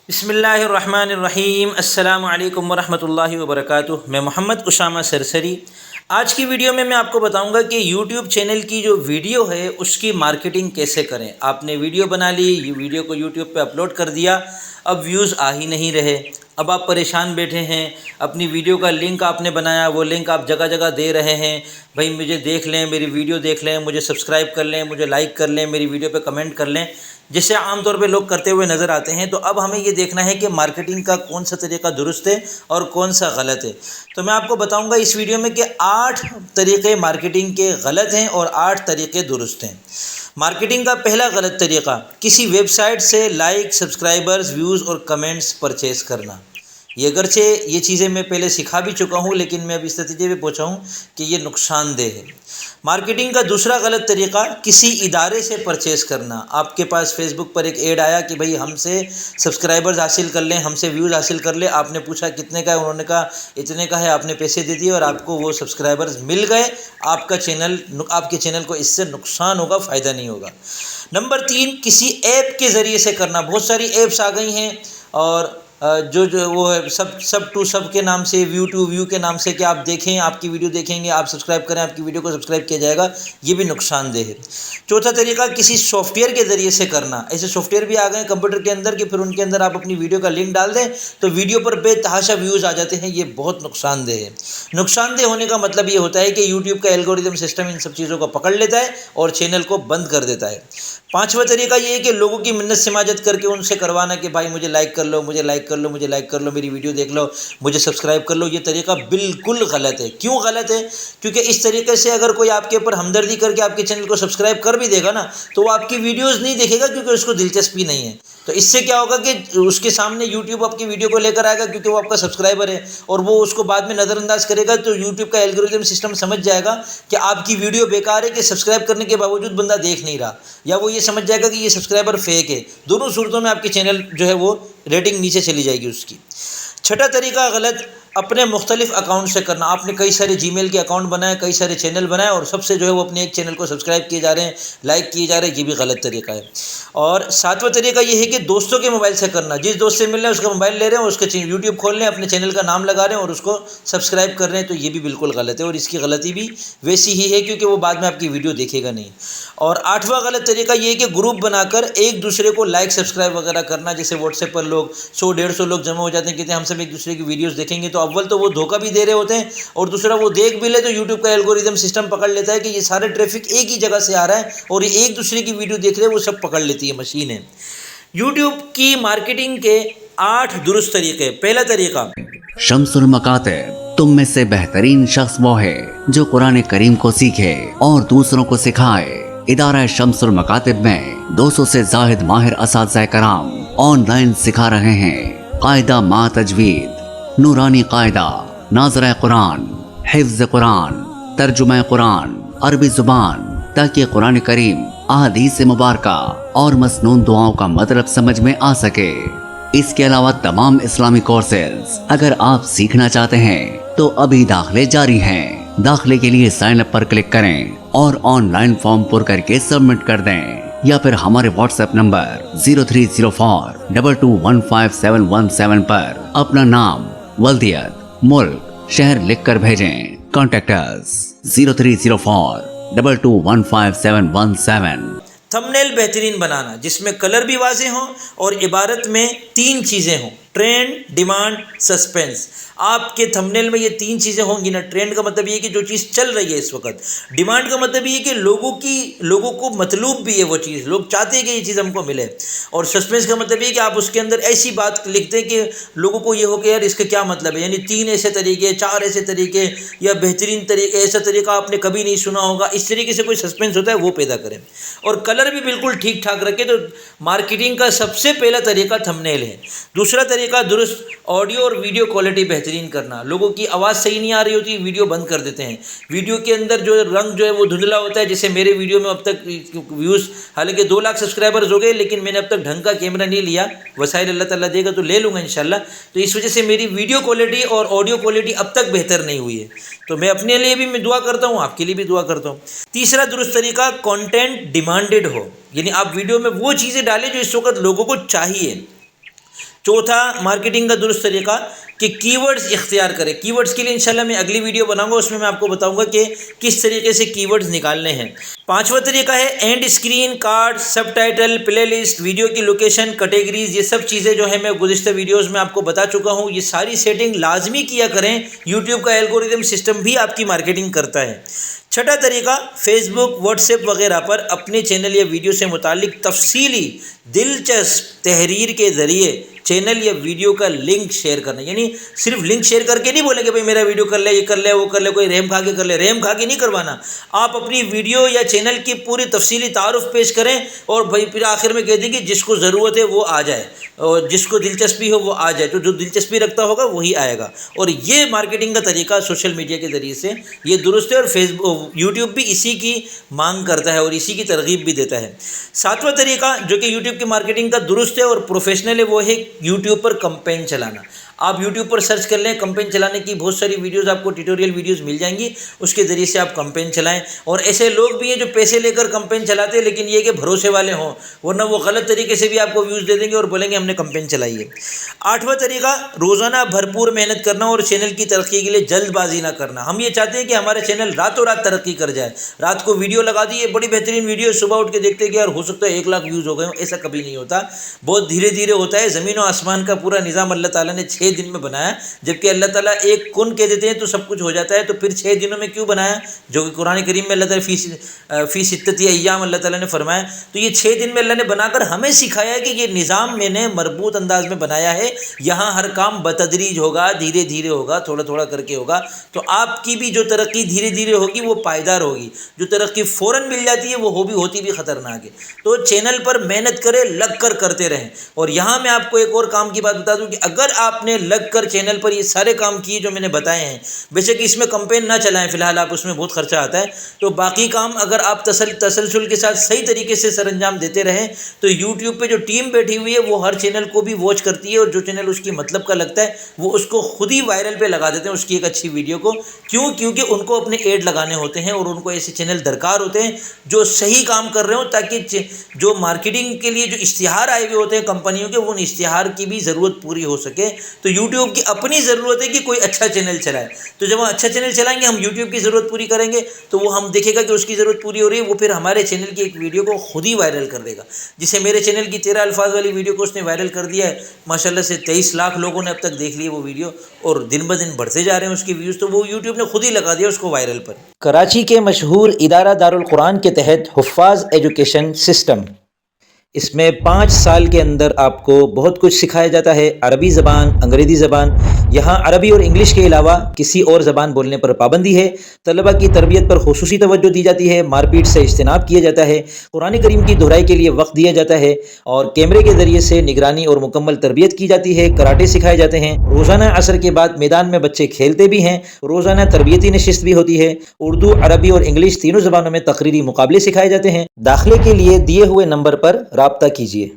بسم اللہ الرحمن الرحیم۔ السلام علیکم ورحمۃ اللہ وبرکاتہ۔ میں محمد اسامہ سرسری۔ آج کی ویڈیو میں آپ کو بتاؤں گا کہ یوٹیوب چینل کی جو ویڈیو ہے اس کی مارکیٹنگ کیسے کریں۔ آپ نے ویڈیو بنا لی، یہ ویڈیو کو یوٹیوب پہ اپلوڈ کر دیا، اب ویوز آ ہی نہیں رہے، اب آپ پریشان بیٹھے ہیں۔ اپنی ویڈیو کا لنک آپ نے بنایا، وہ لنک آپ جگہ جگہ دے رہے ہیں، بھائی مجھے دیکھ لیں، میری ویڈیو دیکھ لیں، مجھے سبسکرائب کر لیں، مجھے لائک کر لیں، میری ویڈیو پہ کمنٹ کر لیں، جسے عام طور پہ لوگ کرتے ہوئے نظر آتے ہیں۔ تو اب ہمیں یہ دیکھنا ہے کہ مارکیٹنگ کا کون سا طریقہ درست ہے اور کون سا غلط ہے۔ تو میں آپ کو بتاؤں گا اس ویڈیو میں کہ 8 طریقے مارکیٹنگ کے غلط ہیں اور 8 طریقے درست ہیں۔ مارکیٹنگ کا پہلا غلط طریقہ، کسی ویب سائٹ سے لائک، سبسکرائبرز، ویوز اور کمنٹس پرچیز کرنا۔ یہ اگرچہ یہ چیزیں میں پہلے سکھا بھی چکا ہوں، لیکن میں اب اس نتیجے پہ پہنچا ہوں کہ یہ نقصان دہ ہے۔ مارکیٹنگ کا دوسرا غلط طریقہ، کسی ادارے سے پرچیز کرنا۔ آپ کے پاس فیس بک پر ایک ایڈ آیا کہ بھئی ہم سے سبسکرائبرز حاصل کر لیں، ہم سے ویوز حاصل کر لیں۔ آپ نے پوچھا کتنے کا ہے، انہوں نے کہا اتنے کا ہے، آپ نے پیسے دے دیے اور آپ کو وہ سبسکرائبرز مل گئے۔ آپ کے چینل کو اس سے نقصان ہوگا، فائدہ نہیں ہوگا۔ نمبر 3، کسی ایپ کے ذریعے سے کرنا۔ بہت ساری ایپس آ گئی ہیں اور جو وہ ہے سب ٹو سب کے نام سے، ویو ٹو ویو کے نام سے، کہ آپ دیکھیں، آپ کی ویڈیو دیکھیں گے، آپ سبسکرائب کریں، آپ کی ویڈیو کو سبسکرائب کیا جائے گا، یہ بھی نقصان دہ ہے۔ چوتھا طریقہ، کسی سافٹ ویئر کے ذریعے سے کرنا۔ ایسے سافٹ ویئر بھی آ گئے ہیں کمپیوٹر کے اندر کہ پھر ان کے اندر آپ اپنی ویڈیو کا لنک ڈال دیں تو ویڈیو پر بے تحاشا ویوز آ جاتے ہیں، یہ بہت نقصان دہ ہے۔ نقصان دہ ہونے کا مطلب یہ ہوتا ہے کہ یوٹیوب کا الگورتھم سسٹم ان سب چیزوں کو پکڑ لیتا ہے اور چینل کو بند کر دیتا ہے۔ پانچواں طریقہ یہ ہے کہ لوگوں کی منت سماجت کر کے ان سے کروانا کہ بھائی مجھے لائک کر لو، مجھے لائک کر لو، مجھے لائک کر لو، میری ویڈیو دیکھ لو، مجھے سبسکرائب کر لو۔ یہ طریقہ بالکل غلط ہے۔ کیوں غلط ہے؟ کیونکہ اس طریقے سے اگر کوئی آپ کے اوپر ہمدردی کر کے آپ کے چینل کو سبسکرائب کر بھی دے گا نا، تو وہ آپ کی ویڈیوز نہیں دیکھے گا کیونکہ اس کو دلچسپی نہیں ہے۔ تو اس سے کیا ہوگا کہ اس کے سامنے یوٹیوب آپ کی ویڈیو کو لے کر آئے گا کیونکہ وہ آپ کا سبسکرائبر ہے، اور وہ اس کو بعد میں نظر انداز کرے گا، تو یوٹیوب کا الگورتھم سسٹم سمجھ جائے گا کہ آپ کی ویڈیو بیکار ہے، کہ سبسکرائب کرنے کے باوجود بندہ دیکھ نہیں رہا، یا وہ یہ سمجھ جائے گا کہ یہ سبسکرائبر فیک ہے۔ دونوں صورتوں میں آپ کے چینل جو ہے وہ ریٹنگ نیچے چلی جائے گی اس کی۔ چھٹا طریقہ غلط، اپنے مختلف اکاؤنٹ سے کرنا۔ آپ نے کئی سارے جی میل کے اکاؤنٹ بنائے، کئی سارے چینل بنائے، اور سب سے جو ہے وہ اپنے ایک چینل کو سبسکرائب کیے جا رہے ہیں، لائک کیے جا رہے ہیں، یہ بھی غلط طریقہ ہے۔ اور ساتواں طریقہ یہ ہے کہ دوستوں کے موبائل سے کرنا۔ جس دوست سے مل رہے ہیں اس کا موبائل لے رہے ہیں، اور اس کا یوٹیوب کھول رہے ہیں، اپنے چینل کا نام لگا رہے ہیں اور اس کو سبسکرائب کر رہے ہیں، تو یہ بھی بالکل غلط ہے، اور اس کی غلطی بھی ویسی ہی ہے کیونکہ وہ بعد میں آپ کی ویڈیو دیکھے گا نہیں۔ اور آٹھواں غلط طریقہ یہ ہے کہ گروپ بنا کر ایک دوسرے کو لائک سبسکرائب وغیرہ کرنا۔ جیسے واٹس ایپ پر لوگ 100-150 لوگ جمع ہو جاتے ہیں، کہتے ہیں ہم سب ایک دوسرے کی ویڈیوز دیکھیں گے، تو اول تو وہ دھوکہ بھی دے رہے ہوتے ہیں، اور دوسرا وہ دیکھ بھی لے تو یوٹیوب کا الگورتھم سسٹم پکڑ لیتا ہے کہ یہ سارے ٹریفک ایک ہی جگہ سے آ رہا ہے اور یہ ایک دوسرے کی ویڈیو دیکھ رہے ہیں، وہ سب پکڑ لیتی ہے مشین ہے۔ یوٹیوب کی مارکیٹنگ کے 8 درست طریقے۔ پہلا طریقہ، شمس المکاتب، تم میں سے بہترین شخص وہ ہے جو قرآن کریم کو سیکھے اور دوسروں کو سکھائے۔ ادارہ شمس المکاتب میں 200 سے زائد ماہر اساتذہ کرام آن لائن سکھا رہے ہیں۔ قاعدہ ما تجوید، نورانی قاعدہ، ناظرہ قرآن، حفظ قرآن، ترجمہ قرآن، عربی زبان، تاکہ قرآن کریم، احادیث مبارکہ اور مسنون دعاؤں کا مطلب سمجھ میں آ سکے۔ اس کے علاوہ تمام اسلامی کورسز اگر آپ سیکھنا چاہتے ہیں تو ابھی داخلے جاری ہیں۔ داخلے کے لیے سائن اپ پر کلک کریں اور آن لائن فارم پر کر کے سبمٹ کر دیں، یا پھر ہمارے واٹس ایپ نمبر 030422151717 پر اپنا نام، ولدیت، ملک، شہر لکھ کر بھیجیں۔ کانٹیکٹ اس 030422151717۔ تھمبنیل بہترین بنانا، جس میں کلر بھی واضح ہوں اور عبارت میں 3 چیزیں ہوں: ٹرینڈ، ڈیمانڈ، سسپینس۔ آپ کے تھمبنیل میں یہ 3 چیزیں ہوں گی نا۔ ٹرینڈ کا مطلب یہ ہے کہ جو چیز چل رہی ہے اس وقت۔ ڈیمانڈ کا مطلب یہ ہے کہ لوگوں کو مطلوب بھی ہے وہ چیز، لوگ چاہتے ہیں کہ یہ چیز ہم کو ملے۔ اور سسپینس کا مطلب یہ ہے کہ آپ اس کے اندر ایسی بات لکھ دیں کہ لوگوں کو یہ ہو کہ یار اس کا کیا مطلب ہے، یعنی 3 ایسے طریقے، 4 ایسے طریقے، یا بہترین طریقے، ایسا طریقہ آپ نے کبھی نہیں سنا ہوگا، اس طریقے سے کوئی سسپینس ہوتا ہے وہ پیدا کریں۔ اور کلر بھی بالکل ٹھیک ٹھاک رکھے۔ تو مارکیٹنگ کا سب سے پہلا طریقہ تھمبنیل ہے۔ دوسرا طریقہ درست آڈیو اور ویڈیو کوالٹی بہترین کرنا۔ لوگوں کی آواز صحیح نہیں آ رہی ہوتی، ویڈیو بند کر دیتے ہیں۔ ویڈیو کے اندر جو رنگ جو ہے وہ دھندلا ہوتا ہے، جیسے میرے ویڈیو میں اب تک ویوز، حالانکہ 2 لاکھ سبسکرائبرز ہو گئے، لیکن میں نے اب تک ڈھنگ کا کیمرہ نہیں لیا۔ وسائل اللہ تعالیٰ دے گا تو لے لوں گا انشاءاللہ۔ تو اس وجہ سے میری ویڈیو کوالٹی اور آڈیو کوالٹی اب تک بہتر نہیں ہوئی ہے۔ تو میں اپنے لیے بھی دعا کرتا ہوں، آپ کے لیے بھی دعا کرتا ہوں۔ تیسرا درست طریقہ، کانٹینٹ ڈیمانڈڈ ہو، یعنی آپ ویڈیو میں وہ چیزیں ڈالیں جو اس وقت لوگوں کو چاہیے۔ چوتھا مارکیٹنگ کا درست طریقہ کہ کی ورڈز اختیار کریں. کی ورڈز کے لیے انشاءاللہ میں اگلی ویڈیو بناؤں گا، اس میں آپ کو بتاؤں گا کہ کس طریقے سے کی ورڈز نکالنے ہیں. پانچواں طریقہ ہے and screen, card, sub title, play list, video کی لوکیشن، کیٹیگریز. یہ سب چیزیں جو ہیں میں گزشتہ ویڈیوز میں آپ کو بتا چکا ہوں. یہ ساری سیٹنگ لازمی کیا کریں، یوٹیوب کا الگوریتم سسٹم بھی آپ کی مارکیٹنگ کرتا ہے. چھٹا طریقہ فیس بک، واٹس ایپ وغیرہ پر اپنے چینل یا ویڈیو سے متعلق تفصیلی دلچسپ تحریر کے ذریعے چینل یا ویڈیو کا لنک شیئر کرنا. یعنی صرف لنک شیئر کر کے نہیں بولیں کہ بھائی میرا ویڈیو کر لے، یہ کر لے، وہ کر لے، کوئی رحم کھا کے کر لے. رحم کھا کے نہیں کروانا. آپ اپنی ویڈیو یا چینل کی پوری تفصیلی تعارف پیش کریں اور بھائی پھر آخر میں کہہ دیں کہ جس کو ضرورت ہے وہ آ جائے، اور جس کو دلچسپی ہو وہ آ جائے. تو جو دلچسپی رکھتا ہوگا وہی آئے گا. اور یہ مارکیٹنگ کا طریقہ سوشل میڈیا کے ذریعے سے یہ درست ہے، اور یوٹیوب بھی اسی کی مانگ کرتا ہے اور اسی کی ترغیب بھی دیتا ہے. ساتواں طریقہ جو کہ یوٹیوب کی مارکیٹنگ کا درست ہے اور پروفیشنل ہے، وہ ہے یوٹیوب پر کمپین چلانا. آپ یوٹیوب پر سرچ کر لیں، کمپین چلانے کی بہت ساری ویڈیوز آپ کو ٹیوٹوریل ویڈیوز مل جائیں گی. اس کے ذریعے سے آپ کمپین چلائیں. اور ایسے لوگ بھی ہیں جو پیسے لے کر کمپین چلاتے ہیں، لیکن یہ کہ بھروسے والے ہوں، ورنہ وہ غلط طریقے سے بھی آپ کو ویوز دے دیں گے اور بولیں گے ہم نے کمپین چلائی ہے. آٹھواں طریقہ روزانہ بھرپور محنت کرنا اور چینل کی ترقی کے لیے جلد بازی نہ کرنا. ہم یہ چاہتے ہیں کہ ہمارا چینل راتوں رات ترقی کر جائے. رات کو ویڈیو لگا دی، یہ بڑی بہترین ویڈیو، صبح اٹھ کے دیکھتے ہیں کہ یار ہو سکتا ہے 1 لاکھ ویوز ہو گئے. ایسا کبھی نہیں ہوتا، بہت دھیرے دھیرے ہوتا ہے. زمین و آسمان کا پورا نظام اللہ تعالیٰ نے 6 دن میں بنایا، جبکہ اللہ تعالیٰ ایک کن کہہ دیتے ہیں تو سب کچھ ہو جاتا ہے. تو پھر 6 دنوں میں کیوں بنایا؟ جو کہ قرآن کریم میں اللہ تعالیٰ فی ستتی ایام اللہ تعالیٰ نے فرمایا. تو یہ 6 دن میں اللہ نے بنا کر ہمیں سکھایا کہ یہ نظام میں نے مربوط انداز میں بنایا ہے. یہاں ہر کام بتدریج ہوگا، دھیرے دھیرے ہوگا، تھوڑا تھوڑا کر کے ہوگا. تو آپ کی بھی جو ترقی دھیرے دھیرے ہوگی وہ پائیدار ہوگی. جو ترقی فوراً مل جاتی ہے وہ ہوتی بھی خطرناک ہے. تو چینل پر محنت کریں، لگ کر کرتے رہیں. اور یہاں میں آپ کو ایک اور کام کی بات بتا دوں کہ اگر آپ نے لگ کر چینل پر یہ سارے کام کیے جو میں نے بتائے ہیں، بے شک اس میں کمپین نہ چلائیں فی الحال، آپ اس میں بہت خرچہ آتا ہے. تو باقی کام اگر آپ تسلسل کے ساتھ صحیح طریقے سے سر انجام دیتے رہیں تو یوٹیوب پہ جو ٹیم بیٹھی ہوئی ہے وہ ہر چینل کو بھی واچ کرتی ہے، اور جو چینل اس کی مطلب کا لگتا ہے وہ اس کو خود ہی وائرل پہ لگا دیتے ہیں اس کی ایک اچھی ویڈیو کو. کیونکہ ان کو اپنے ایڈ لگانے ہوتے ہیں اور ان کو ایسے چینل درکار ہوتے ہیں جو صحیح کام کر رہے ہوں، تاکہ جو مارکیٹنگ کے لیے جو اشتہار آئے ہوئے ہوتے ہیں کمپنیوں کے، وہ ان اشتہار کی بھی ضرورت پوری ہو سکے. تو یوٹیوب کی اپنی ضرورت ہے کہ کوئی اچھا چینل چلائے. تو جب ہم اچھا چینل چلائیں گے، ہم یوٹیوب کی ضرورت پوری کریں گے تو وہ ہم دیکھے گا کہ اس کی ضرورت پوری ہو رہی ہے، وہ پھر ہمارے چینل کی ایک ویڈیو کو خود ہی وائرل کر دے گا. جسے میرے چینل کی 13 الفاظ والی ویڈیو کو اس نے وائرل کر دیا ہے، ماشاءاللہ سے 23 لاکھ لوگوں نے اب تک دیکھ لی وہ ویڈیو، اور دن بدن بڑھتے جا رہے ہیں اس کی ویوز. تو وہ یوٹیوب نے خود ہی لگا دیا اس کو وائرل پر. کراچی کے مشہور ادارہ دارالقرآن کے تحت حفاظ ایجوکیشن سسٹم، اس میں 5 سال کے اندر آپ کو بہت کچھ سکھایا جاتا ہے. عربی زبان، انگریزی زبان، یہاں عربی اور انگلش کے علاوہ کسی اور زبان بولنے پر پابندی ہے. طلبہ کی تربیت پر خصوصی توجہ دی جاتی ہے. مار پیٹ سے اجتناب کیا جاتا ہے. قرآن کریم کی دہرائی کے لیے وقت دیا جاتا ہے، اور کیمرے کے ذریعے سے نگرانی اور مکمل تربیت کی جاتی ہے. کراٹے سکھائے جاتے ہیں. روزانہ عصر کے بعد میدان میں بچے کھیلتے بھی ہیں. روزانہ تربیتی نشست بھی ہوتی ہے. اردو، عربی اور انگلش تینوں زبانوں میں تقریری مقابلے سکھائے جاتے ہیں. داخلے کے لیے دیے ہوئے نمبر پر رابطہ کیجیے.